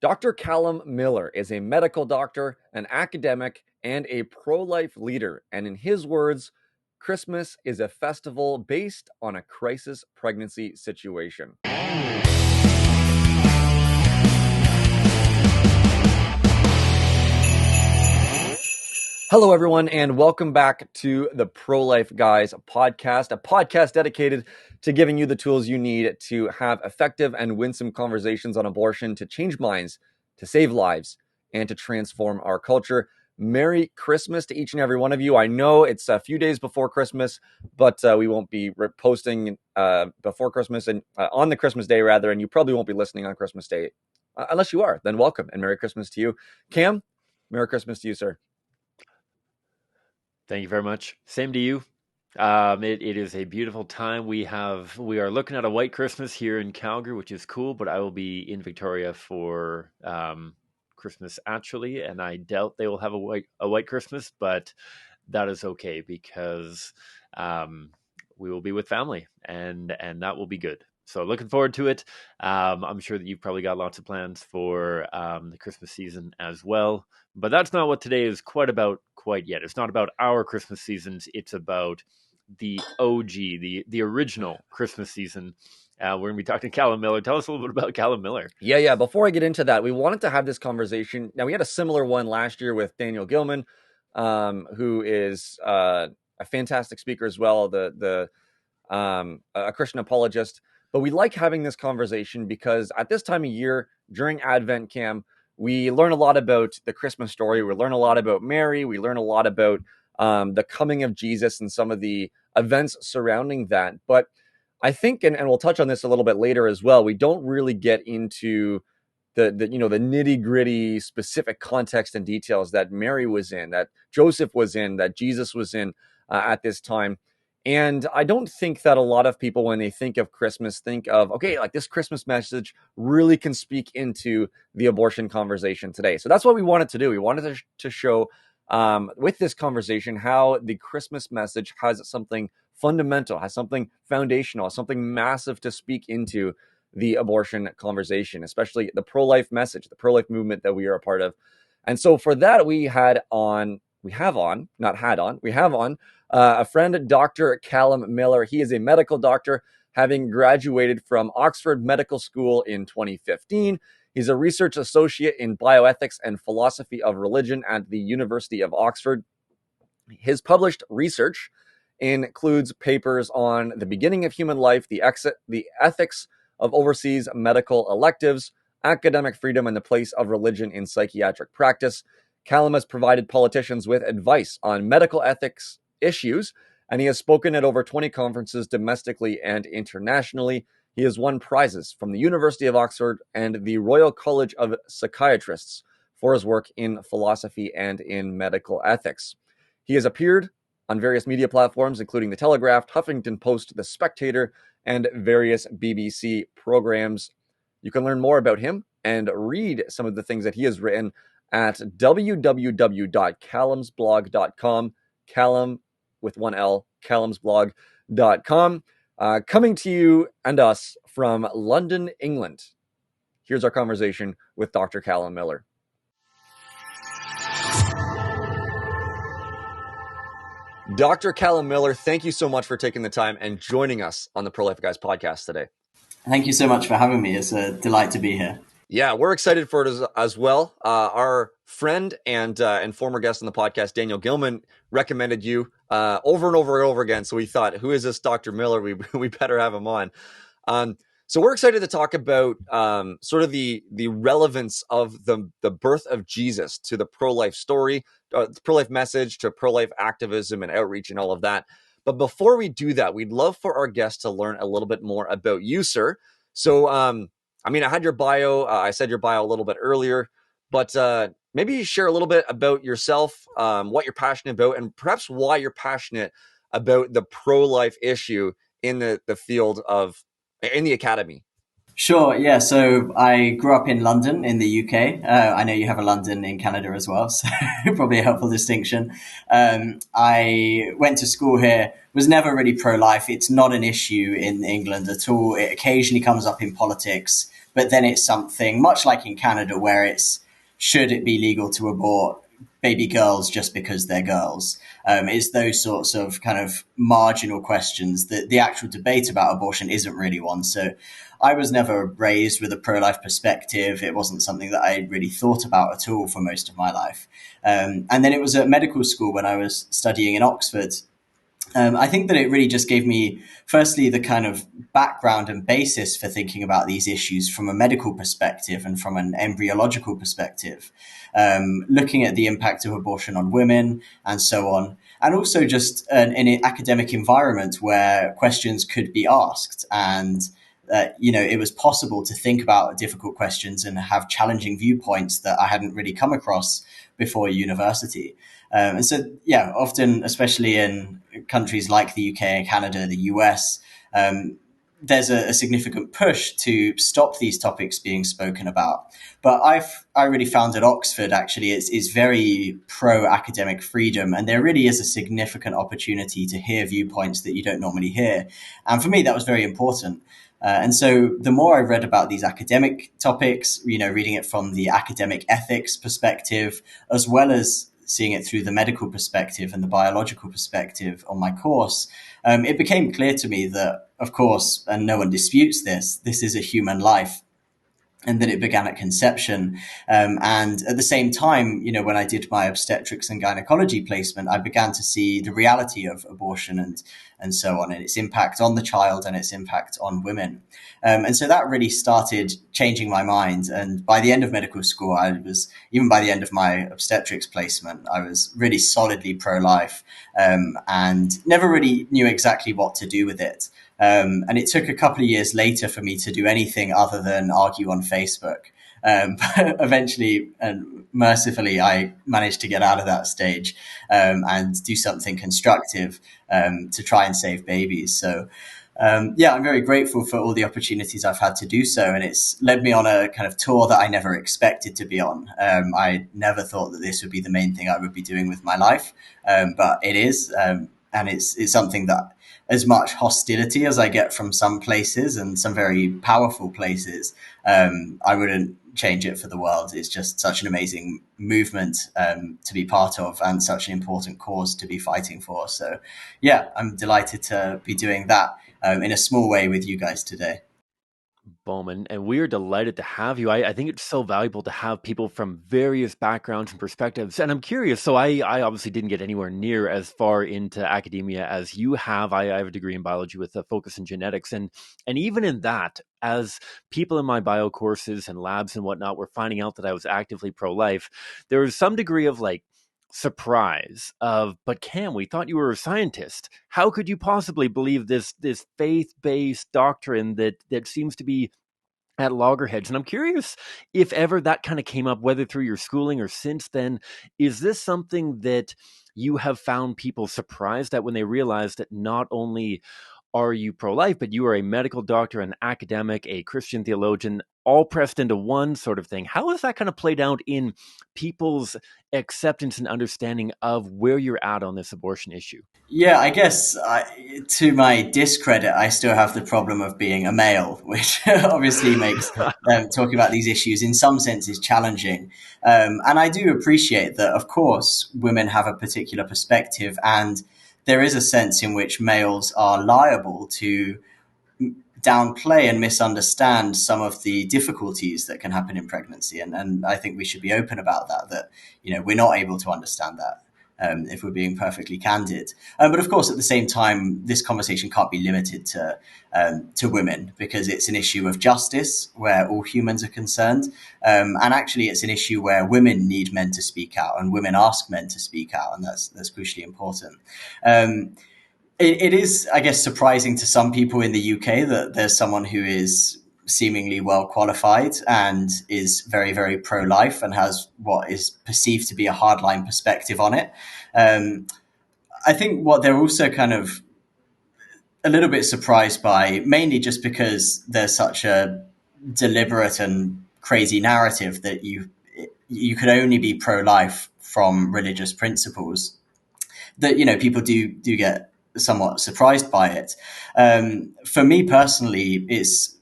Dr. Callum Miller is a medical doctor, an academic, and a pro-life leader. And in his words, Christmas is a festival based on a crisis pregnancy situation. Hello, everyone, and welcome back to the Pro-Life Guys podcast, a podcast dedicated to giving you the tools you need to have effective and winsome conversations on abortion, to change minds, to save lives, and to transform our culture. Merry Christmas to each and every one of you. I know it's a few days before Christmas, but we won't be posting before Christmas and on the Christmas day, rather, and you probably won't be listening on Christmas Day. Unless you are, then welcome and Merry Christmas to you. Cam, Merry Christmas to you, sir. Thank you very much. Same to you. It is a beautiful time. We are looking at a white Christmas here in Calgary, which is cool, but I will be in Victoria for Christmas actually, and I doubt they will have a white Christmas, but that is okay because we will be with family and that will be good. So looking forward to it. I'm sure that you've probably got lots of plans for the Christmas season as well. But that's not what today is quite yet. It's not about our Christmas seasons. It's about the OG, the original Christmas season. We're going to be talking to Callum Miller. Tell us a little bit about Callum Miller. Yeah. Before I get into that, we wanted to have this conversation. Now, we had a similar one last year with Daniel Gilman, who is a fantastic speaker as well, a Christian apologist. But we like having this conversation because at this time of year, during Advent, Cam, we learn a lot about the Christmas story. We learn a lot about Mary. We learn a lot about the coming of Jesus and some of the events surrounding that. But I think, and we'll touch on this a little bit later as well, we don't really get into the nitty gritty specific context and details that Mary was in, that Joseph was in, that Jesus was in at this time. And I don't think that a lot of people, when they think of Christmas, think of, okay, like this Christmas message really can speak into the abortion conversation today. So that's what we wanted to do. We wanted to show with this conversation how the Christmas message has something fundamental, has something foundational, has something massive to speak into the abortion conversation, especially the pro-life message, the pro-life movement that we are a part of. And so for that, we have on a friend, Dr. Callum Miller. He is a medical doctor, having graduated from Oxford Medical School in 2015. He's a research associate in bioethics and philosophy of religion at the University of Oxford. His published research includes papers on the beginning of human life, the ethics of overseas medical electives, academic freedom, and the place of religion in psychiatric practice. Callum has provided politicians with advice on medical ethics issues, and he has spoken at over 20 conferences domestically and internationally. He has won prizes from the University of Oxford and the Royal College of Psychiatrists for his work in philosophy and in medical ethics. He has appeared on various media platforms, including The Telegraph, Huffington Post, The Spectator, and various BBC programs. You can learn more about him and read some of the things that he has written at www.callumsblog.com. Callum with one L, callumsblog.com. Coming to you and us from London, England. Here's our conversation with Dr. Callum Miller. Dr. Callum Miller, thank you so much for taking the time and joining us on the Pro-Life Guys podcast today. Thank you so much for having me. It's a delight to be here. Yeah, we're excited for it as well. Our friend and former guest on the podcast, Daniel Gilman, recommended you over and over and over again. So we thought, who is this Dr. Miller? We better have him on. So we're excited to talk about sort of the relevance of the birth of Jesus to the pro-life story, the pro-life message, to pro-life activism and outreach and all of that. But before we do that, we'd love for our guests to learn a little bit more about you, sir. So, I had your bio. I said your bio a little bit earlier, but maybe share a little bit about yourself, what you're passionate about, and perhaps why you're passionate about the pro-life issue in the field in the academy. Sure. Yeah. So I grew up in London in the UK. I know you have a London in Canada as well, so probably a helpful distinction. I went to school here, was never really pro-life. It's not an issue in England at all. It occasionally comes up in politics, but then it's something much like in Canada where it's, should it be legal to abort baby girls just because they're girls? It's those sorts of kind of marginal questions that the actual debate about abortion isn't really one. So I was never raised with a pro-life perspective. It wasn't something that I really thought about at all for most of my life. And then it was at medical school when I was studying in Oxford. I think that it really just gave me, firstly, the kind of background and basis for thinking about these issues from a medical perspective and from an embryological perspective, looking at the impact of abortion on women and so on. And also just an academic environment where questions could be asked and it was possible to think about difficult questions and have challenging viewpoints that I hadn't really come across before university. And so, yeah, often, especially in countries like the UK, Canada, the US, there's a significant push to stop these topics being spoken about. But I really found at Oxford, actually, is very pro academic freedom. And there really is a significant opportunity to hear viewpoints that you don't normally hear. And for me, that was very important. And so the more I read about these academic topics, reading it from the academic ethics perspective, as well as seeing it through the medical perspective and the biological perspective on my course, it became clear to me that, of course, and no one disputes this is a human life, and that it began at conception. And at the same time, when I did my obstetrics and gynecology placement, I began to see the reality of abortion and so on, and its impact on the child and its impact on women. And so that really started changing my mind. And by the end of medical school, even by the end of my obstetrics placement, I was really solidly pro-life, and never really knew exactly what to do with it. And it took a couple of years later for me to do anything other than argue on Facebook. But eventually and mercifully, I managed to get out of that stage and do something constructive to try and save babies. So, I'm very grateful for all the opportunities I've had to do so. And it's led me on a kind of tour that I never expected to be on. I never thought that this would be the main thing I would be doing with my life, but it is. And it's something that, as much hostility as I get from some places and some very powerful places, I wouldn't change it for the world. It's just such an amazing movement to be part of, and such an important cause to be fighting for. So, yeah, I'm delighted to be doing that in a small way with you guys today. Bowman, and we are delighted to have you. I think it's so valuable to have people from various backgrounds and perspectives. And I'm curious, so I obviously didn't get anywhere near as far into academia as you have. I have a degree in biology with a focus in genetics. And even in that, as people in my bio courses and labs and whatnot were finding out that I was actively pro-life, there was some degree of surprise of, but Cam, we thought you were a scientist. How could you possibly believe this faith-based doctrine that seems to be at loggerheads? And I'm curious if ever that kind of came up, whether through your schooling or since then. Is this something that you have found people surprised at when they realize that not only are you pro-life, but you are a medical doctor, an academic, a Christian theologian, all pressed into one sort of thing? How has that kind of played out in people's acceptance and understanding of where you're at on this abortion issue? Yeah, I guess to my discredit, I still have the problem of being a male, which obviously makes talking about these issues in some senses challenging. And I do appreciate that, of course, women have a particular perspective, and there is a sense in which males are liable to downplay and misunderstand some of the difficulties that can happen in pregnancy. And I think we should be open about that, we're not able to understand that. If we're being perfectly candid. But of course, at the same time, this conversation can't be limited to women, because it's an issue of justice where all humans are concerned. And actually, it's an issue where women need men to speak out, and women ask men to speak out. And that's crucially important. It is, I guess, surprising to some people in the UK that there's someone who is seemingly well qualified and is very, very pro-life and has what is perceived to be a hardline perspective on it. I think what they're also kind of a little bit surprised by, mainly just because there's such a deliberate and crazy narrative that you could only be pro-life from religious principles, that people do get somewhat surprised by it. For me personally, it's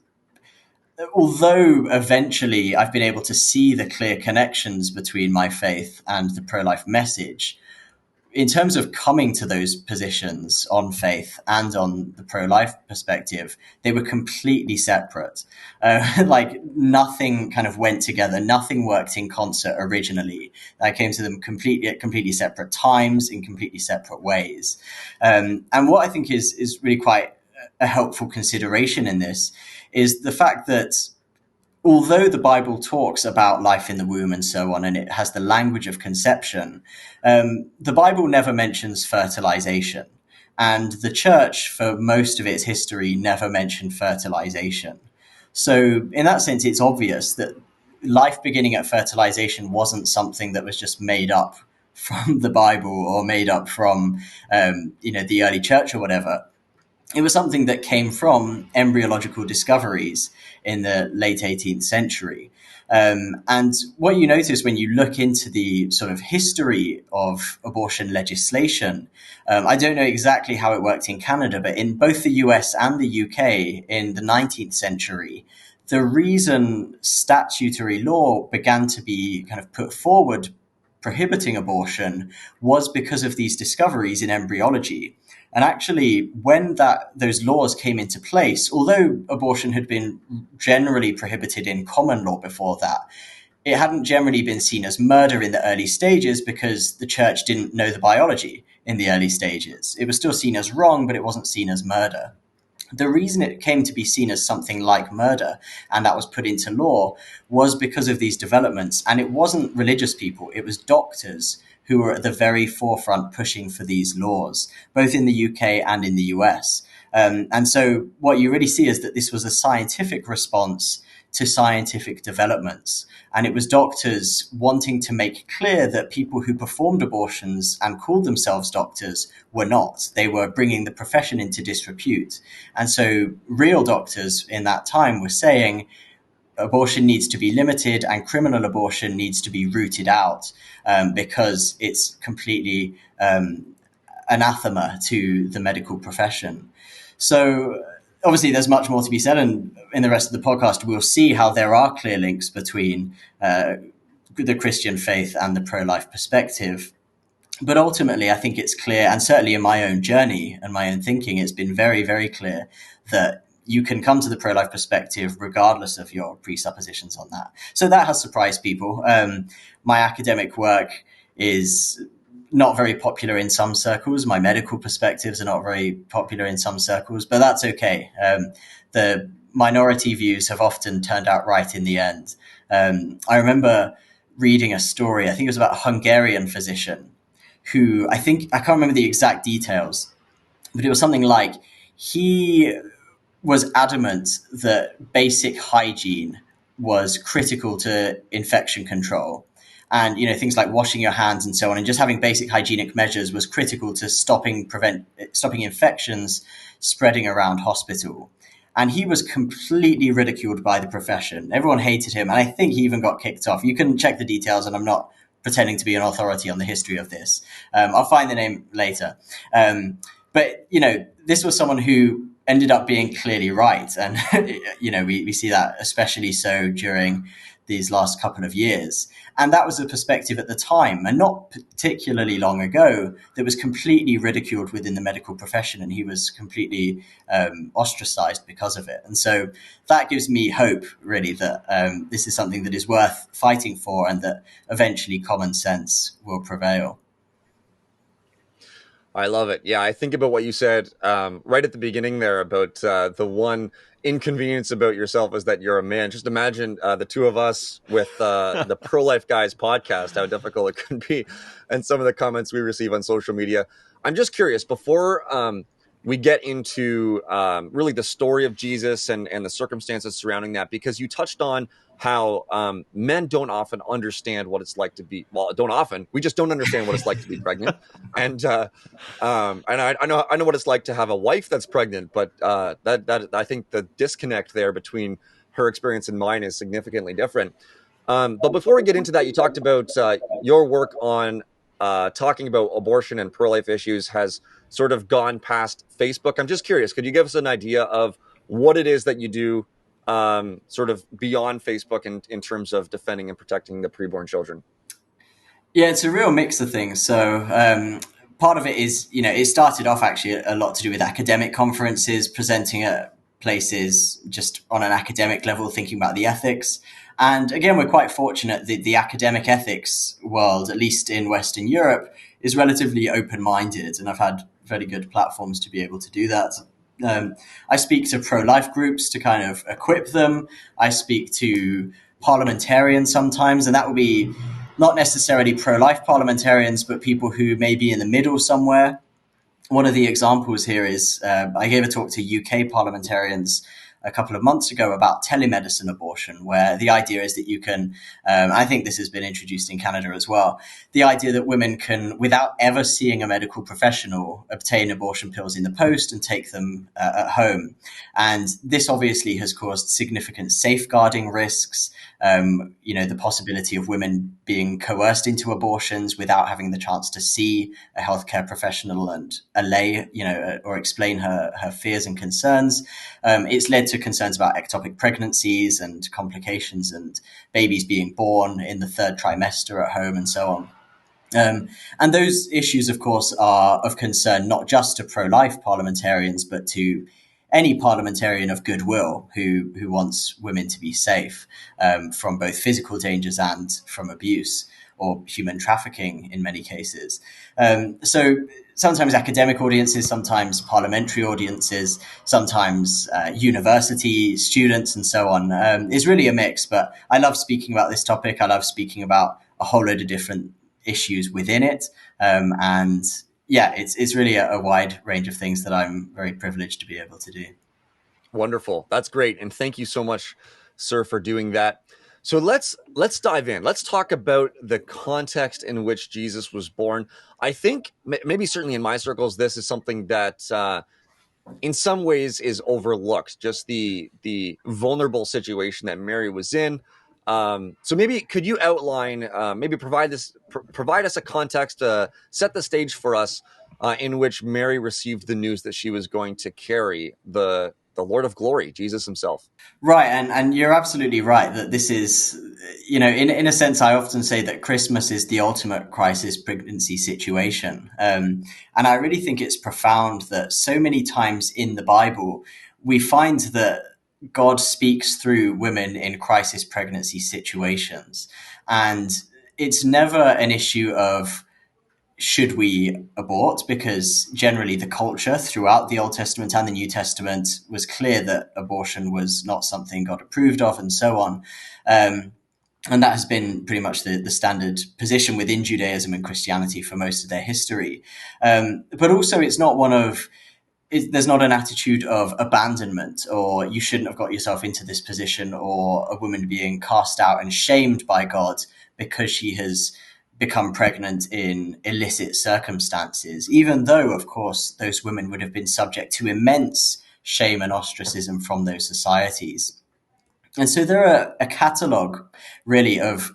although eventually I've been able to see the clear connections between my faith and the pro-life message, in terms of coming to those positions on faith and on the pro-life perspective, they were completely separate. Like nothing kind of went together. Nothing worked in concert originally. I came to them completely at completely separate times in completely separate ways. And what I think is really quite a helpful consideration in this is the fact that although the Bible talks about life in the womb and so on, and it has the language of conception, the Bible never mentions fertilization. And the church, for most of its history, never mentioned fertilization. So, in that sense, it's obvious that life beginning at fertilization wasn't something that was just made up from the Bible or made up from, the early church or whatever. It was something that came from embryological discoveries in the late 18th century. And what you notice when you look into the sort of history of abortion legislation, I don't know exactly how it worked in Canada, but in both the US and the UK in the 19th century, the reason statutory law began to be kind of put forward prohibiting abortion was because of these discoveries in embryology. And actually, when those laws came into place, although abortion had been generally prohibited in common law before that, it hadn't generally been seen as murder in the early stages because the church didn't know the biology in the early stages. It was still seen as wrong, but it wasn't seen as murder. The reason it came to be seen as something like murder and that was put into law was because of these developments. And it wasn't religious people, it was doctors who were at the very forefront pushing for these laws, both in the UK and in the US. And so what you really see is that this was a scientific response to scientific developments. And it was doctors wanting to make clear that people who performed abortions and called themselves doctors were not. They were bringing the profession into disrepute. And so real doctors in that time were saying, abortion needs to be limited and criminal abortion needs to be rooted out because it's completely anathema to the medical profession. So obviously there's much more to be said, and in the rest of the podcast we'll see how there are clear links between the Christian faith and the pro-life perspective. But ultimately I think it's clear, and certainly in my own journey and my own thinking, it's been very, very clear that you can come to the pro-life perspective regardless of your presuppositions on that. So that has surprised people. My academic work is not very popular in some circles. My medical perspectives are not very popular in some circles, but that's okay. The minority views have often turned out right in the end. I remember reading a story, I think it was about a Hungarian physician who I can't remember the exact details, but it was something like he was adamant that basic hygiene was critical to infection control. And, things like washing your hands and so on, and just having basic hygienic measures was critical to stopping infections spreading around hospital. And he was completely ridiculed by the profession. Everyone hated him. And I think he even got kicked off. You can check the details, and I'm not pretending to be an authority on the history of this. I'll find the name later. But this was someone who ended up being clearly right. And, we see that especially so during these last couple of years. And that was a perspective at the time, and not particularly long ago, that was completely ridiculed within the medical profession, and he was completely ostracized because of it. And so that gives me hope, really, that this is something that is worth fighting for, and that eventually common sense will prevail. I love it. Yeah, I think about what you said right at the beginning there about the one inconvenience about yourself is that you're a man. Just imagine the two of us with the Pro-Life Guys podcast, how difficult it could be, and some of the comments we receive on social media. I'm just curious, before we get into really the story of Jesus and the circumstances surrounding that, because you touched on how men don't often understand what it's like to be, we just don't understand what it's like to be pregnant. And I know what it's like to have a wife that's pregnant, but that I think the disconnect there between her experience and mine is significantly different. But before we get into that, you talked about your work on talking about abortion and pro-life issues has sort of gone past Facebook. I'm just curious, could you give us an idea of what it is that you do sort of beyond Facebook in terms of defending and protecting the preborn children? Yeah, it's a real mix of things. So part of it is, it started off actually a lot to do with academic conferences, presenting at places just on an academic level, thinking about the ethics. And again, we're quite fortunate that the academic ethics world, at least in Western Europe, is relatively open-minded. And I've had very good platforms to be able to do that. I speak to pro-life groups to kind of equip them. I speak to parliamentarians sometimes, and that will be not necessarily pro-life parliamentarians, but people who may be in the middle somewhere. One of the examples here is I gave a talk to UK parliamentarians a couple of months ago about telemedicine abortion, where the idea is that you can, I think this has been introduced in Canada as well, the idea that women can, without ever seeing a medical professional, obtain abortion pills in the post and take them at home. And this obviously has caused significant safeguarding risks. The possibility of women being coerced into abortions without having the chance to see a healthcare professional and allay, or explain her fears and concerns. It's led to concerns about ectopic pregnancies and complications and babies being born in the third trimester at home and so on. And those issues, of course, are of concern not just to pro-life parliamentarians, but to any parliamentarian of goodwill who wants women to be safe from both physical dangers and from abuse or human trafficking in many cases. So sometimes academic audiences, sometimes parliamentary audiences, sometimes university students and so on. It's really a mix, but I love speaking about this topic. I love speaking about a whole load of different issues within it. And yeah, it's really a wide range of things that I'm very privileged to be able to do. Wonderful. That's great. And thank you so much, sir, for doing that. So let's dive in. Let's talk about the context in which Jesus was born. I think maybe certainly in my circles, this is something that in some ways is overlooked, just the vulnerable situation that Mary was in. So maybe could you outline, maybe provide us a context, set the stage for us in which Mary received the news that she was going to carry the Lord of Glory, Jesus himself. Right, and you're absolutely right that this is, in a sense, I often say that Christmas is the ultimate crisis pregnancy situation. And I really think it's profound that so many times in the Bible, we find that God speaks through women in crisis pregnancy situations. And it's never an issue of should we abort? Because generally the culture throughout the Old Testament and the New Testament was clear that abortion was not something God approved of and so on. And that has been pretty much the standard position within Judaism and Christianity for most of their history. But also it's not there's not an attitude of abandonment or you shouldn't have got yourself into this position or a woman being cast out and shamed by God because she has become pregnant in illicit circumstances, even though, of course, those women would have been subject to immense shame and ostracism from those societies. And so there are a catalogue, really, of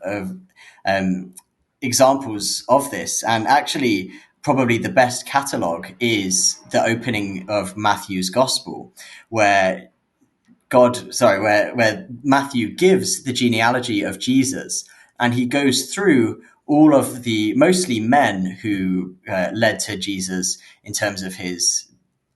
examples of this. And actually, probably the best catalogue is the opening of Matthew's Gospel, where where Matthew gives the genealogy of Jesus, and he goes through all of the mostly men who led to Jesus in terms of his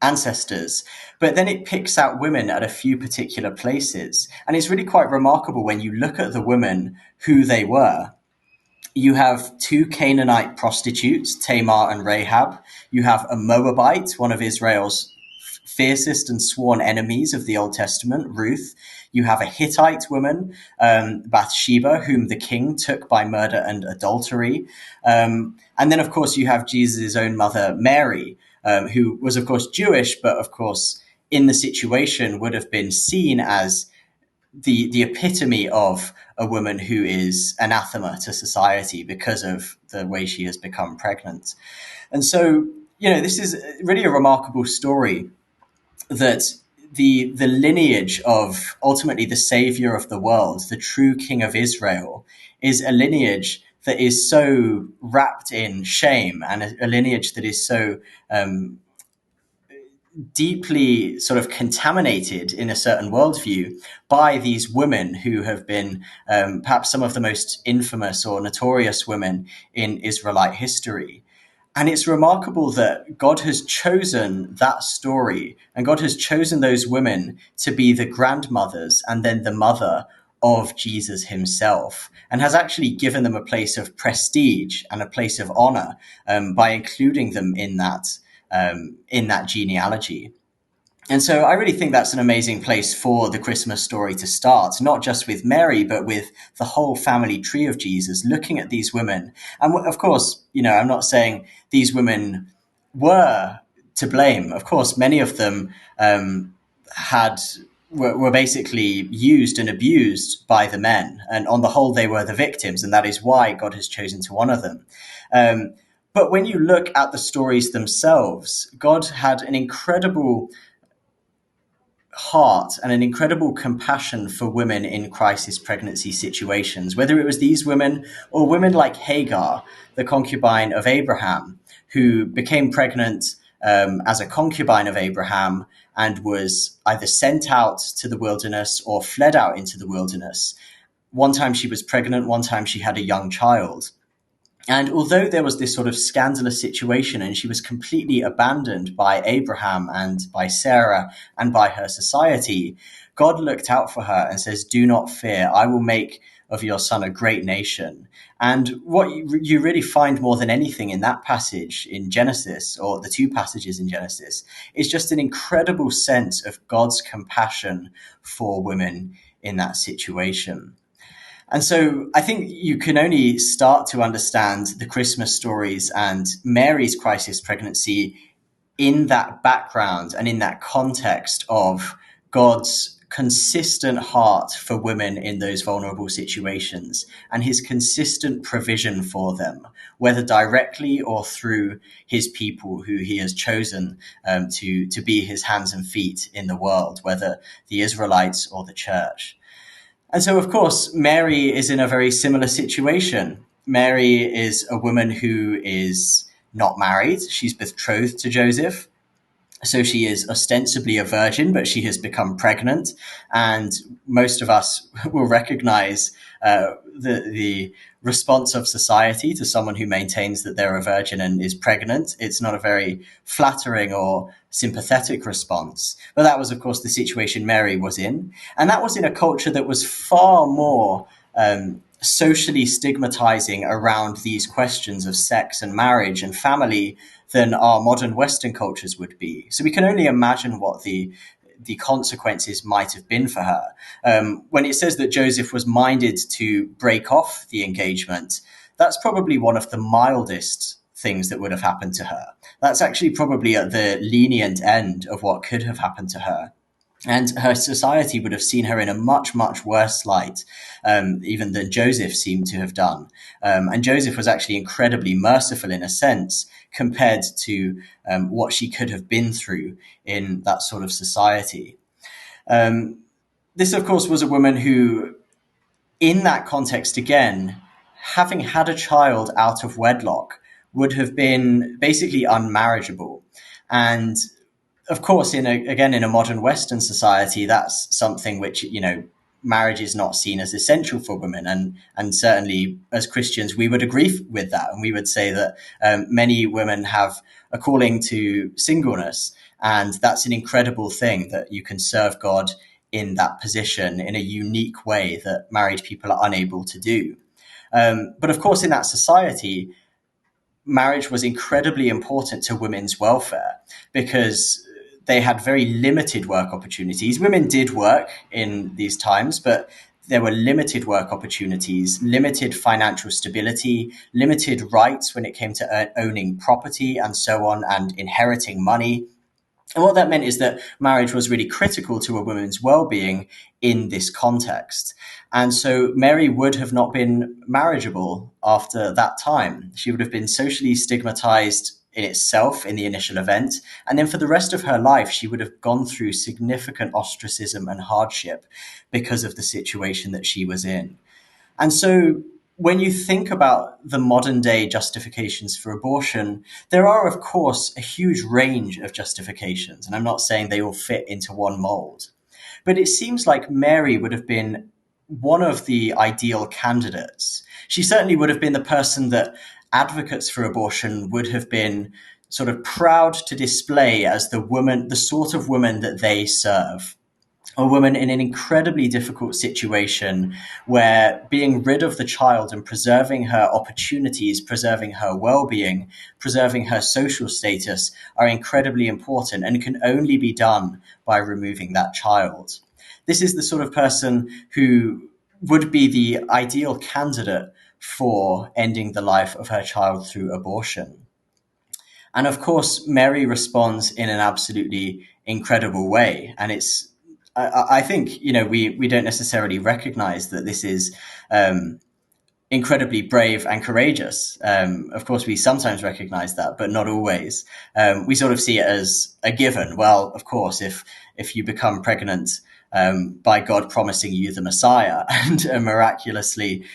ancestors, but then it picks out women at a few particular places. And it's really quite remarkable when you look at the women, who they were. You have two Canaanite prostitutes, Tamar and Rahab. You have a Moabite, one of Israel's fiercest and sworn enemies of the Old Testament, Ruth. You have a Hittite woman, Bathsheba, whom the king took by murder and adultery. And then, of course, you have Jesus' own mother, Mary, who was, of course, Jewish, but, of course, in the situation would have been seen as the epitome of a woman who is anathema to society because of the way she has become pregnant. And so, this is really a remarkable story that the lineage of ultimately the savior of the world, the true king of Israel, is a lineage that is so wrapped in shame and a lineage that is so deeply sort of contaminated in a certain worldview by these women who have been perhaps some of the most infamous or notorious women in Israelite history. And it's remarkable that God has chosen that story, and God has chosen those women to be the grandmothers and then the mother of Jesus himself, and has actually given them a place of prestige and a place of honor by including them in that genealogy. And so I really think that's an amazing place for the Christmas story to start, not just with Mary, but with the whole family tree of Jesus, looking at these women. And of course, I'm not saying these women were to blame. Of course, many of them had were basically used and abused by the men. And on the whole, they were the victims. And that is why God has chosen to honor them. But when you look at the stories themselves, God had an incredible heart and an incredible compassion for women in crisis pregnancy situations, whether it was these women or women like Hagar, the concubine of Abraham, who became pregnant as a concubine of Abraham and was either sent out to the wilderness or fled out into the wilderness. One time she was pregnant, one time she had a young child. And although there was this sort of scandalous situation and she was completely abandoned by Abraham and by Sarah and by her society, God looked out for her and says, "Do not fear, I will make of your son a great nation." And what you really find more than anything in that passage in Genesis, or the two passages in Genesis, is just an incredible sense of God's compassion for women in that situation. And so I think you can only start to understand the Christmas stories and Mary's crisis pregnancy in that background and in that context of God's consistent heart for women in those vulnerable situations and his consistent provision for them, whether directly or through his people who he has chosen to be his hands and feet in the world, whether the Israelites or the church. And so, of course, Mary is in a very similar situation. Mary is a woman who is not married. She's betrothed to Joseph. So she is ostensibly a virgin, but she has become pregnant. And most of us will recognize the response of society to someone who maintains that they're a virgin and is pregnant. It's not a very flattering or sympathetic response. But that was, of course, the situation Mary was in. And that was in a culture that was far more socially stigmatizing around these questions of sex and marriage and family than our modern Western cultures would be. So we can only imagine what the consequences might have been for her. When it says that Joseph was minded to break off the engagement, that's probably one of the mildest things that would have happened to her. That's actually probably at the lenient end of what could have happened to her. And her society would have seen her in a much, much worse light, even than Joseph seemed to have done. And Joseph was actually incredibly merciful in a sense compared to what she could have been through in that sort of society. This, of course, was a woman who, in that context again, having had a child out of wedlock, would have been basically unmarriageable. And of course, in a modern Western society, that's something which, marriage is not seen as essential for women. And certainly as Christians, we would agree with that. And we would say that many women have a calling to singleness. And that's an incredible thing, that you can serve God in that position in a unique way that married people are unable to do. But of course, in that society, marriage was incredibly important to women's welfare because they had very limited work opportunities. Women did work in these times, but there were limited work opportunities, limited financial stability, limited rights when it came to owning property and so on, and inheriting money. And what that meant is that marriage was really critical to a woman's well-being in this context. And so Mary would have not been marriageable after that time. She would have been socially stigmatized in itself in the initial event. And then for the rest of her life, she would have gone through significant ostracism and hardship because of the situation that she was in. And so when you think about the modern day justifications for abortion, there are, of course, a huge range of justifications. And I'm not saying they all fit into one mold. But it seems like Mary would have been one of the ideal candidates. She certainly would have been the person that advocates for abortion would have been sort of proud to display as the woman, the sort of woman that they serve. A woman in an incredibly difficult situation where being rid of the child and preserving her opportunities, preserving her well-being, preserving her social status are incredibly important and can only be done by removing that child. This is the sort of person who would be the ideal candidate for ending the life of her child through abortion. And of course, Mary responds in an absolutely incredible way. And I think, we don't necessarily recognize that this is incredibly brave and courageous. Of course, we sometimes recognize that, but not always. We sort of see it as a given. Well, of course, if you become pregnant by God promising you the Messiah and miraculously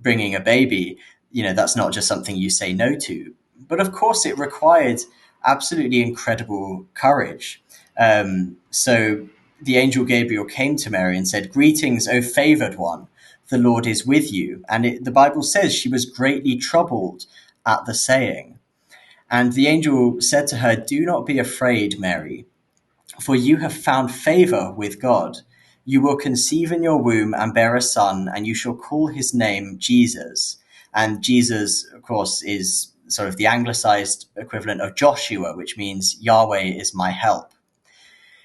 bringing a baby, that's not just something you say no to. But of course, it required absolutely incredible courage. So the angel Gabriel came to Mary and said, "Greetings, O favored one, the Lord is with you." And the Bible says she was greatly troubled at the saying. And the angel said to her, "Do not be afraid, Mary, for you have found favor with God. You will conceive in your womb and bear a son, and you shall call his name Jesus." And Jesus, of course, is sort of the anglicized equivalent of Joshua, which means Yahweh is my help.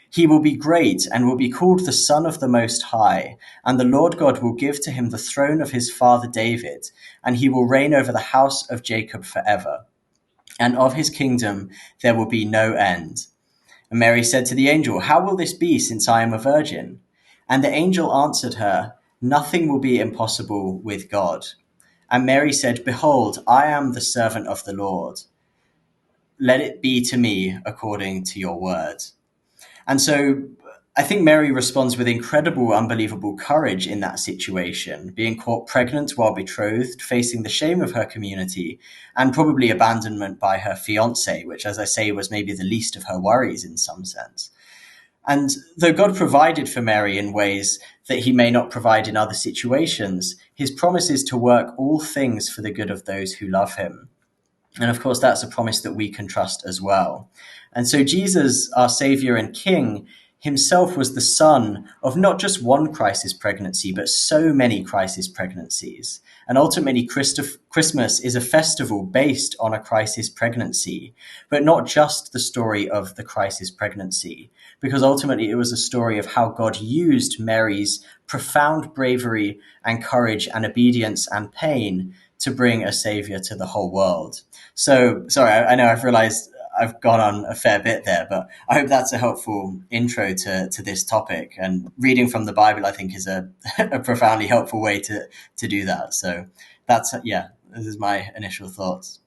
"He will be great and will be called the Son of the Most High, and the Lord God will give to him the throne of his father David, and he will reign over the house of Jacob forever. And of his kingdom there will be no end." And Mary said to the angel, "How will this be, since I am a virgin?" And the angel answered her, "Nothing will be impossible with God." And Mary said, "Behold, I am the servant of the Lord. Let it be to me according to your word." And so I think Mary responds with incredible, unbelievable courage in that situation, being caught pregnant while betrothed, facing the shame of her community, and probably abandonment by her fiance, which, as I say, was maybe the least of her worries in some sense. And though God provided for Mary in ways that he may not provide in other situations, his promise is to work all things for the good of those who love him. And of course, that's a promise that we can trust as well. And so Jesus, our Savior and King, himself was the son of not just one crisis pregnancy, but so many crisis pregnancies. And ultimately, Christmas is a festival based on a crisis pregnancy, but not just the story of the crisis pregnancy, because ultimately it was a story of how God used Mary's profound bravery and courage and obedience and pain to bring a savior to the whole world. So, sorry, I know I've realized I've gone on a fair bit there, but I hope that's a helpful intro to this topic. And reading from the Bible, I think, is a profoundly helpful way to do that. So this is my initial thoughts.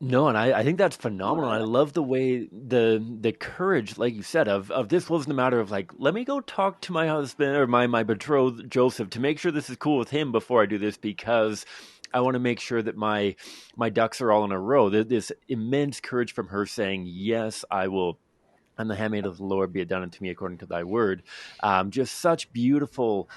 No, and I think that's phenomenal. I love the way the courage, like you said, of this wasn't a matter of like, let me go talk to my husband or my betrothed Joseph to make sure this is cool with him before I do this, because I want to make sure that my ducks are all in a row. This immense courage from her saying, "Yes, I will. I'm the handmaid of the Lord. Be it done unto me according to thy word." Just such beautiful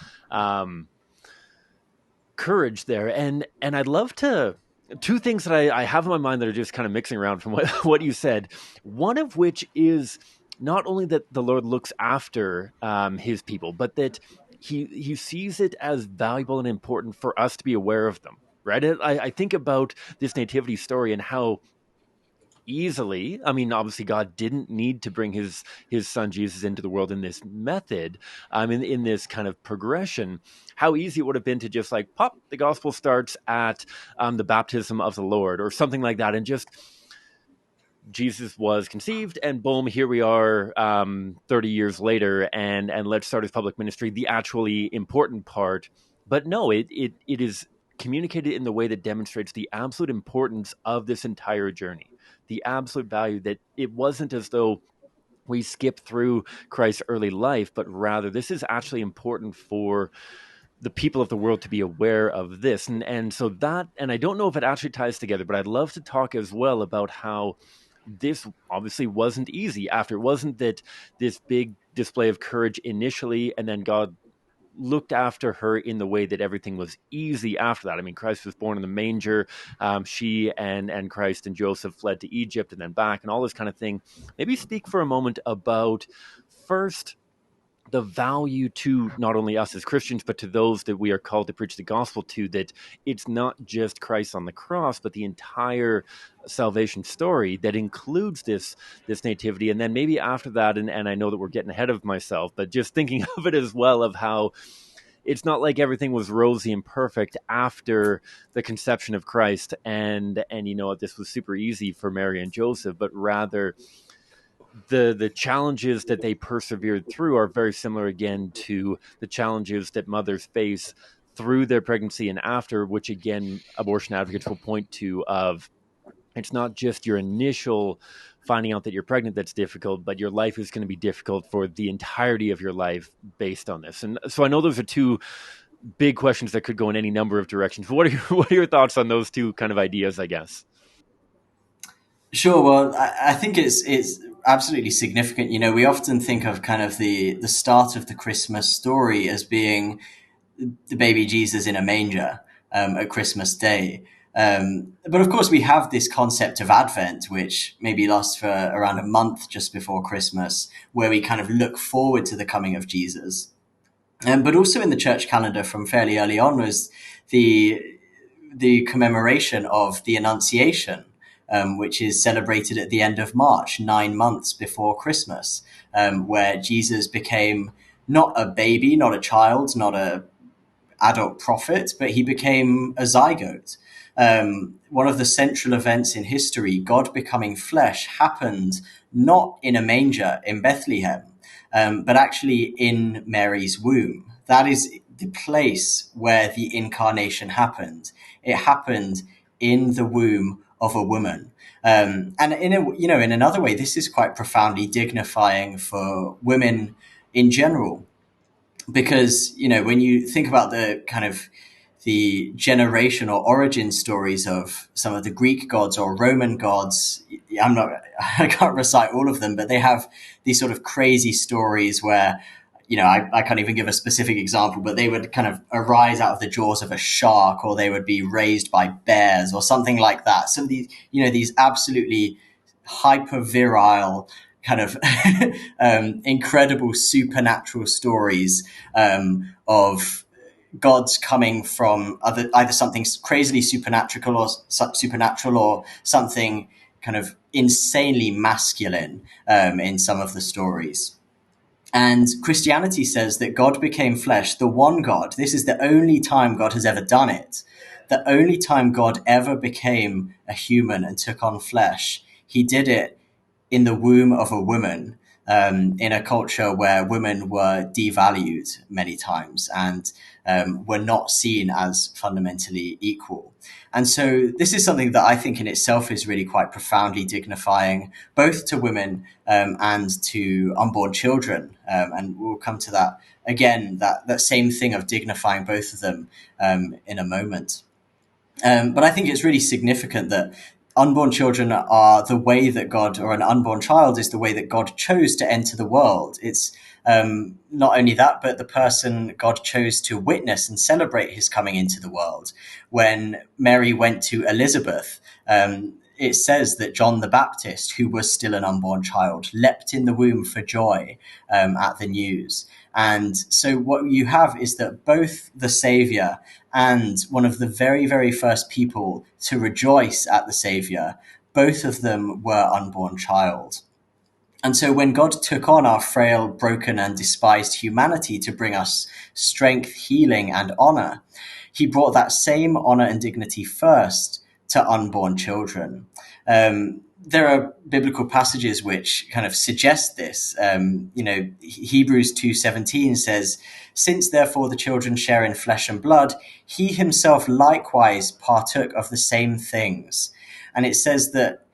courage there, and I'd love to. Two things that I have in my mind that are just kind of mixing around from what you said. One of which is not only that the Lord looks after his people, but that he sees it as valuable and important for us to be aware of them. Right? I think about this nativity story and how easily, I mean, obviously God didn't need to bring his son Jesus into the world in this method, in this kind of progression. How easy it would have been to just like pop, the gospel starts at the baptism of the Lord or something like that, and just Jesus was conceived, and boom, here we are, 30 years later, and let's start his public ministry, the actually important part. But no, it is communicated in the way that demonstrates the absolute importance of this entire journey, the absolute value that it wasn't as though we skip through Christ's early life, but rather this is actually important for the people of the world to be aware of this. And so that, and I don't know if it actually ties together, but I'd love to talk as well about how this obviously wasn't easy after. It wasn't that this big display of courage initially, and then God looked after her in the way that everything was easy after that. I mean, Christ was born in the manger. She and Christ and Joseph fled to Egypt and then back and all this kind of thing. Maybe speak for a moment about first the value to not only us as Christians, but to those that we are called to preach the gospel to, that it's not just Christ on the cross, but the entire salvation story that includes this nativity. And then maybe after that, and I know that we're getting ahead of myself, but just thinking of it as well, of how it's not like everything was rosy and perfect after the conception of Christ, and this was super easy for Mary and Joseph, but rather the challenges that they persevered through are very similar again to the challenges that mothers face through their pregnancy and after, which again abortion advocates will point to, of it's not just your initial finding out that you're pregnant that's difficult, but your life is going to be difficult for the entirety of your life based on this. And so I know those are two big questions that could go in any number of directions. What are your thoughts on those two kind of ideas, I guess? Sure. Well, I think it's absolutely significant. We often think of kind of the start of the Christmas story as being the baby Jesus in a manger at Christmas Day. But of course, we have this concept of Advent, which maybe lasts for around a month just before Christmas, where we kind of look forward to the coming of Jesus. But also in the church calendar from fairly early on was the commemoration of the Annunciation, which is celebrated at the end of March, 9 months before Christmas, where Jesus became not a baby, not a child, not a adult prophet, but he became a zygote. One of the central events in history, God becoming flesh, happened not in a manger in Bethlehem, but actually in Mary's womb. That is the place where the incarnation happened. It happened in the womb of a woman. And in another way, this is quite profoundly dignifying for women in general, because when you think about the kind of the generation or origin stories of some of the Greek gods or Roman gods, I can't recite all of them, but they have these sort of crazy stories where I can't even give a specific example, but they would kind of arise out of the jaws of a shark, or they would be raised by bears or something like that. Some of these these absolutely hyper virile kind of incredible supernatural stories of gods coming from either something crazily supernatural or something kind of insanely masculine in some of the stories. And Christianity says that God became flesh, the one God. This is the only time God has ever done it. The only time God ever became a human and took on flesh. He did it in the womb of a woman, in a culture where women were devalued many times and were not seen as fundamentally equal. And so this is something that I think in itself is really quite profoundly dignifying, both to women and to unborn children. And we'll come to that again, that same thing of dignifying both of them in a moment. But I think it's really significant that unborn children are the way that God, or an unborn child is the way that God chose to enter the world. It's not only that, but the person God chose to witness and celebrate his coming into the world. When Mary went to Elizabeth, it says that John the Baptist, who was still an unborn child, leapt in the womb for joy at the news. And so what you have is that both the Savior and one of the very, very first people to rejoice at the Savior, both of them were unborn child. And so when God took on our frail, broken, and despised humanity to bring us strength, healing, and honor, he brought that same honor and dignity first to unborn children. There are biblical passages which kind of suggest this. Hebrews 2:17 says, "Since therefore the children share in flesh and blood, he himself likewise partook of the same things." And it says that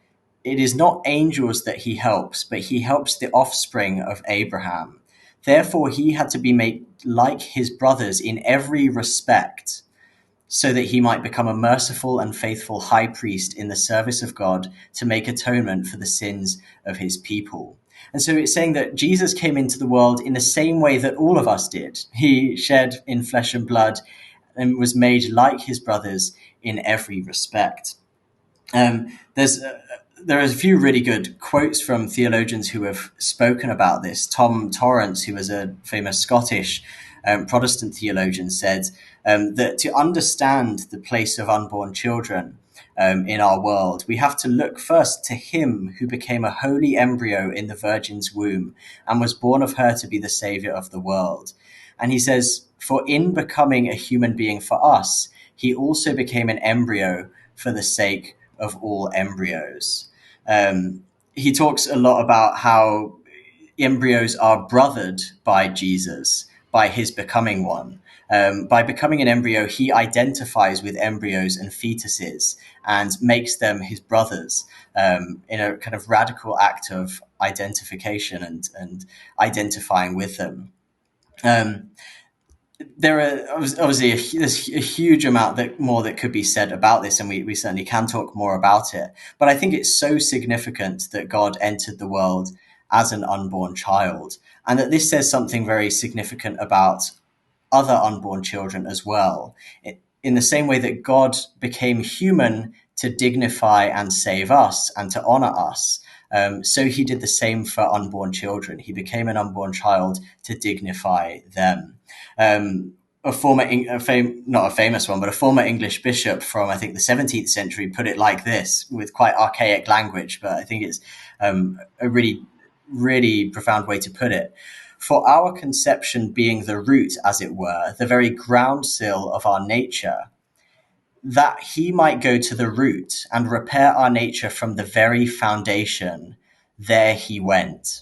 it is not angels that he helps, but he helps the offspring of Abraham. Therefore, he had to be made like his brothers in every respect, so that he might become a merciful and faithful high priest in the service of God to make atonement for the sins of his people. And so it's saying that Jesus came into the world in the same way that all of us did. He shed in flesh and blood and was made like his brothers in every respect. There are a few really good quotes from theologians who have spoken about this. Tom Torrance, who was a famous Scottish Protestant theologian, said that to understand the place of unborn children in our world, we have to look first to him who became a holy embryo in the Virgin's womb and was born of her to be the Saviour of the world. And he says, for in becoming a human being for us, he also became an embryo for the sake of all embryos. He talks a lot about how embryos are brothered by Jesus, by his becoming one. By becoming an embryo, he identifies with embryos and fetuses and makes them his brothers in a kind of radical act of identification and identifying with them. There are obviously there's a huge amount that could be said about this, and we certainly can talk more about it. But I think it's so significant that God entered the world as an unborn child, and that this says something very significant about other unborn children as well. In the same way that God became human to dignify and save us and to honor us, so he did the same for unborn children. He became an unborn child to dignify them. A former, not a famous one, but a former English bishop from, I think, the 17th century put it like this, with quite archaic language, but I think it's a really, really profound way to put it. For our conception being the root, as it were, the very groundsill of our nature, that he might go to the root and repair our nature from the very foundation, there he went.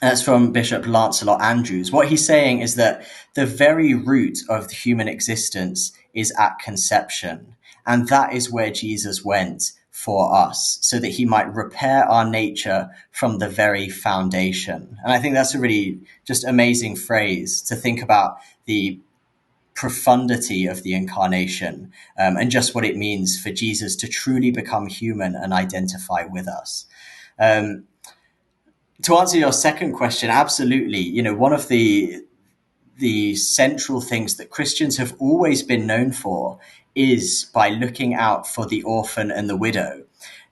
That's from Bishop Lancelot Andrewes. What he's saying is that the very root of the human existence is at conception, and that is where Jesus went for us, so that he might repair our nature from the very foundation. And I think that's a really just amazing phrase to think about the profundity of the incarnation, and just what it means for Jesus to truly become human and identify with us. To answer your second question, absolutely. You know, one of the central things that Christians have always been known for is by looking out for the orphan and the widow.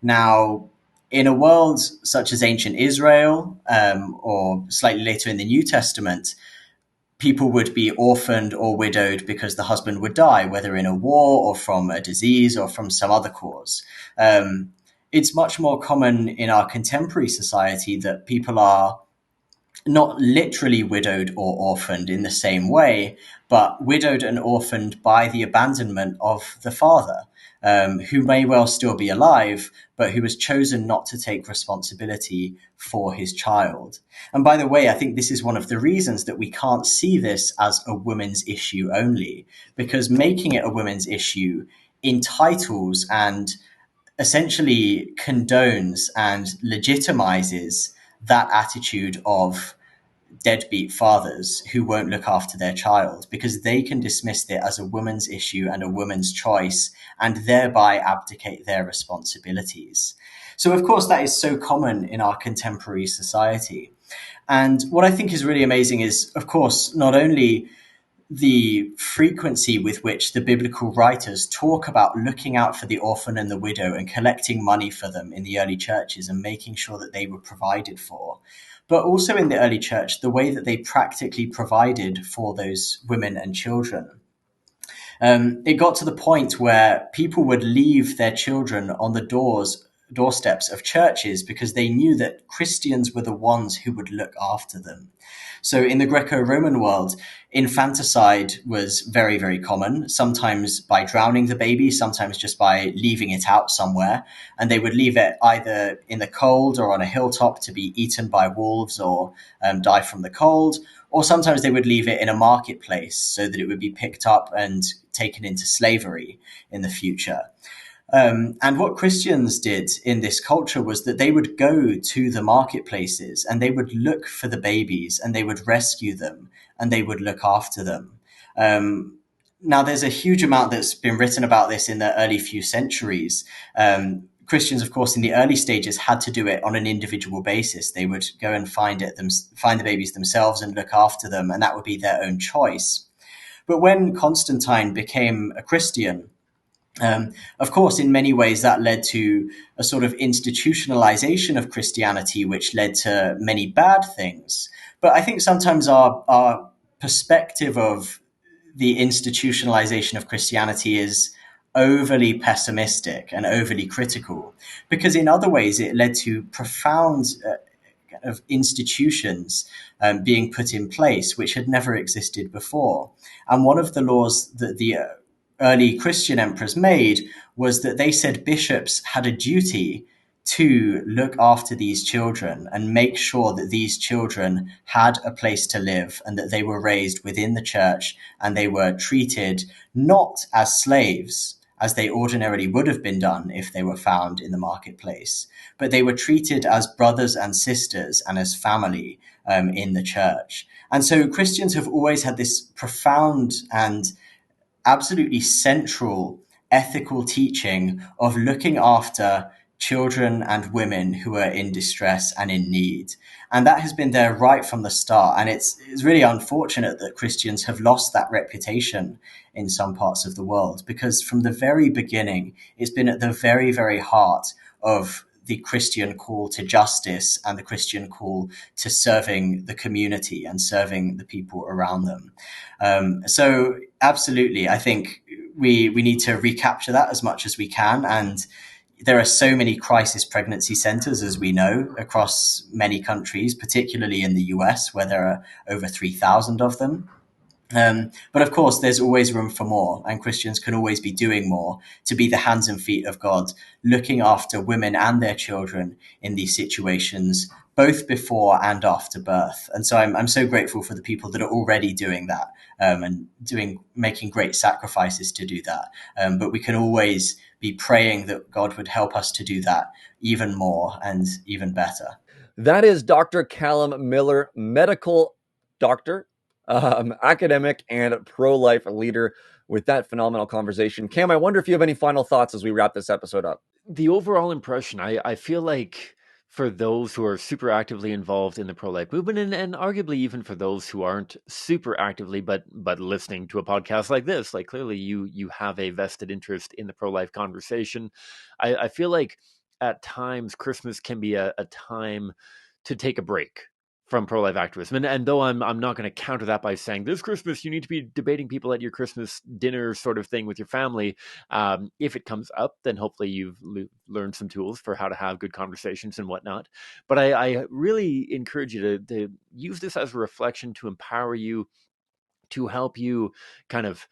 Now, in a world such as ancient Israel, or slightly later in the New Testament, people would be orphaned or widowed because the husband would die, whether in a war or from a disease or from some other cause. It's much more common in our contemporary society that people are not literally widowed or orphaned in the same way, but widowed and orphaned by the abandonment of the father, who may well still be alive, but who has chosen not to take responsibility for his child. And by the way, I think this is one of the reasons that we can't see this as a women's issue only, because making it a women's issue entitles and essentially condones and legitimizes that attitude of deadbeat fathers who won't look after their child, because they can dismiss it as a woman's issue and a woman's choice and thereby abdicate their responsibilities. So, of course, that is so common in our contemporary society. And what I think is really amazing is, of course, not only the frequency with which the biblical writers talk about looking out for the orphan and the widow and collecting money for them in the early churches and making sure that they were provided for, but also in the early church, the way that they practically provided for those women and children. It got to the point where people would leave their children on the doorsteps of churches because they knew that Christians were the ones who would look after them. So in the Greco-Roman world, infanticide was very, very common, sometimes by drowning the baby, sometimes just by leaving it out somewhere. And they would leave it either in the cold or on a hilltop to be eaten by wolves or die from the cold. Or sometimes they would leave it in a marketplace so that it would be picked up and taken into slavery in the future. And what Christians did in this culture was that they would go to the marketplaces and they would look for the babies and they would rescue them and they would look after them. Now, there's a huge amount that's been written about this in the early few centuries. Christians, of course, in the early stages had to do it on an individual basis. They would go and find the babies themselves and look after them, and that would be their own choice. But when Constantine became a Christian, of course, in many ways, that led to a sort of institutionalization of Christianity, which led to many bad things. But I think sometimes our perspective of the institutionalization of Christianity is overly pessimistic and overly critical, because in other ways, it led to profound of institutions being put in place which had never existed before. And one of the laws that the early Christian emperors made was that they said bishops had a duty to look after these children and make sure that these children had a place to live and that they were raised within the church and they were treated not as slaves, as they ordinarily would have been done if they were found in the marketplace, but they were treated as brothers and sisters and as family in the church. And so Christians have always had this profound and absolutely central ethical teaching of looking after children and women who are in distress and in need. And that has been there right from the start. And it's really unfortunate that Christians have lost that reputation in some parts of the world, because from the very beginning, it's been at the very, very heart of the Christian call to justice and the Christian call to serving the community and serving the people around them. So absolutely, I think we need to recapture that as much as we can. And there are so many crisis pregnancy centers, as we know, across many countries, particularly in the US, where there are over 3,000 of them. But of course, there's always room for more, and Christians can always be doing more to be the hands and feet of God, looking after women and their children in these situations, both before and after birth. And so I'm so grateful for the people that are already doing that and making great sacrifices to do that. But we can always be praying that God would help us to do that even more and even better. That is Dr. Callum Miller, medical doctor, academic, and pro life leader, with that phenomenal conversation. Cam, I wonder if you have any final thoughts as we wrap this episode up. The overall impression, I feel like for those who are super actively involved in the pro-life movement, and arguably even for those who aren't super actively, but listening to a podcast like this, like clearly you have a vested interest in the pro-life conversation. I feel like at times Christmas can be a time to take a break from pro-life activism. And though I'm not going to counter that by saying this Christmas you need to be debating people at your Christmas dinner sort of thing with your family. If it comes up, then hopefully you've learned some tools for how to have good conversations and whatnot. But I really encourage you to use this as a reflection to empower you, to help you kind of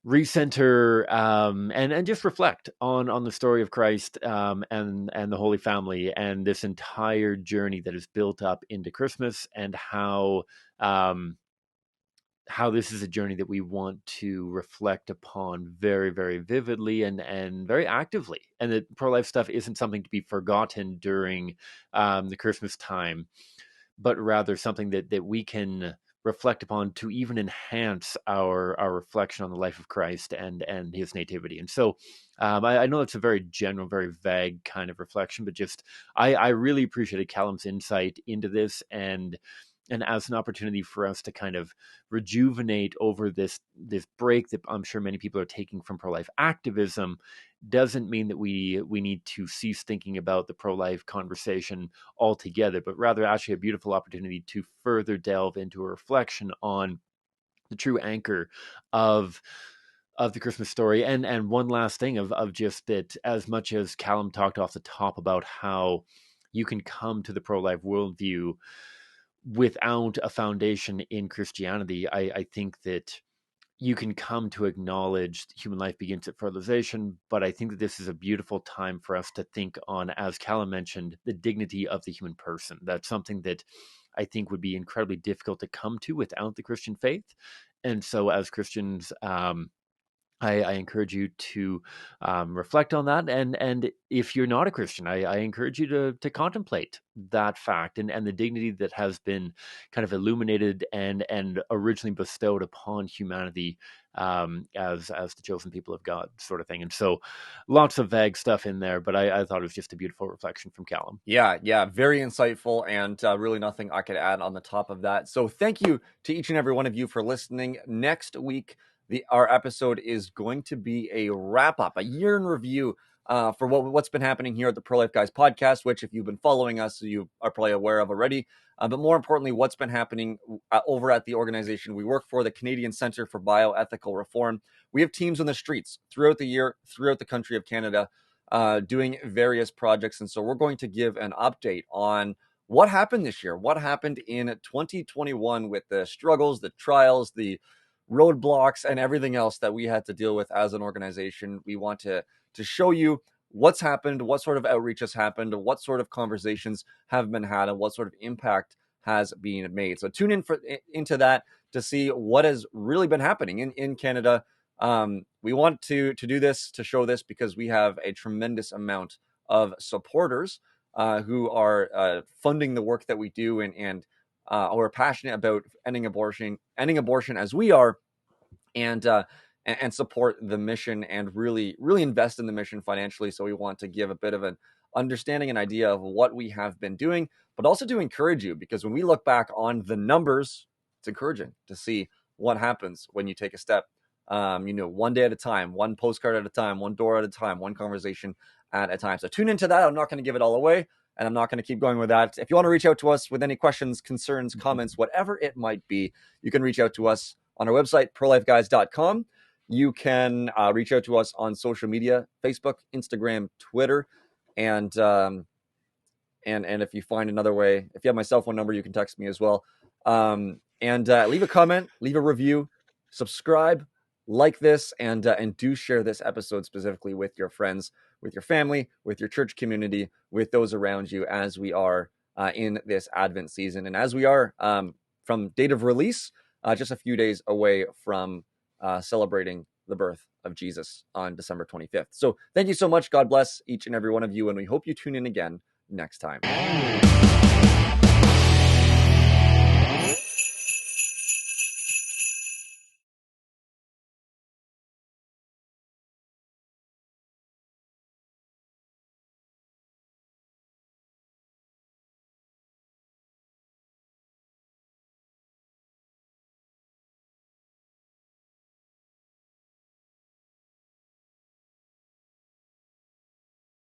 recenter and just reflect on the story of Christ and the Holy Family and this entire journey that is built up into Christmas, and how this is a journey that we want to reflect upon very, very vividly and very actively, and that pro-life stuff isn't something to be forgotten during the Christmas time, but rather something that we can reflect upon to even enhance our reflection on the life of Christ and his nativity. And so I know it's a very general, very vague kind of reflection, but just I really appreciated Callum's insight into this, and as an opportunity for us to kind of rejuvenate over this break that I'm sure many people are taking from pro-life activism, doesn't mean that we need to cease thinking about the pro-life conversation altogether, but rather actually a beautiful opportunity to further delve into a reflection on the true anchor of the Christmas story. And one last thing of just that, as much as Callum talked off the top about how you can come to the pro-life worldview without a foundation in Christianity, I think that you can come to acknowledge human life begins at fertilization. But I think that this is a beautiful time for us to think on, as Callum mentioned, the dignity of the human person. That's something that I think would be incredibly difficult to come to without the Christian faith. And so as Christians, I encourage you to reflect on that, and if you're not a Christian, I encourage you to contemplate that fact and the dignity that has been kind of illuminated and originally bestowed upon humanity as the chosen people of God, sort of thing. And so, lots of vague stuff in there, but I thought it was just a beautiful reflection from Callum. Yeah, very insightful, and really nothing I could add on the top of that. So thank you to each and every one of you for listening. Next week, our episode is going to be a wrap up, a year in review for what's been happening here at the Pro Life Guys podcast, which if you've been following us, you are probably aware of already. But more importantly, what's been happening over at the organization we work for, the Canadian Centre for Bioethical Reform. We have teams on the streets throughout the year, throughout the country of Canada, doing various projects. And so we're going to give an update on what happened this year, what happened in 2021 with the struggles, the trials, the roadblocks, and everything else that we had to deal with as an organization. We want to show you what's happened, what sort of outreach has happened, what sort of conversations have been had, and what sort of impact has been made. So tune in into that to see what has really been happening in Canada. We want to do this, to show this, because we have a tremendous amount of supporters who are funding the work that we do, and are passionate about ending abortion as we are, and support the mission and really invest in the mission financially. So we want to give a bit of an understanding and idea of what we have been doing, but also to encourage you, because when we look back on the numbers, it's encouraging to see what happens when you take a step, one day at a time, one postcard at a time, one door at a time, one conversation at a time. So tune into that. I'm not going to give it all away, and I'm not going to keep going with that. If you want to reach out to us with any questions, concerns, comments, whatever it might be, you can reach out to us on our website, prolifeguys.com. You can reach out to us on social media, Facebook, Instagram, Twitter, and if you find another way, if you have my cell phone number, you can text me as well. And leave a comment, leave a review, subscribe, like this, and do share this episode specifically with your friends, with your family, with your church community, with those around you, as we are in this Advent season, and as we are from date of release, just a few days away from celebrating the birth of Jesus on December 25th. So thank you so much. God bless each and every one of you, and we hope you tune in again next time.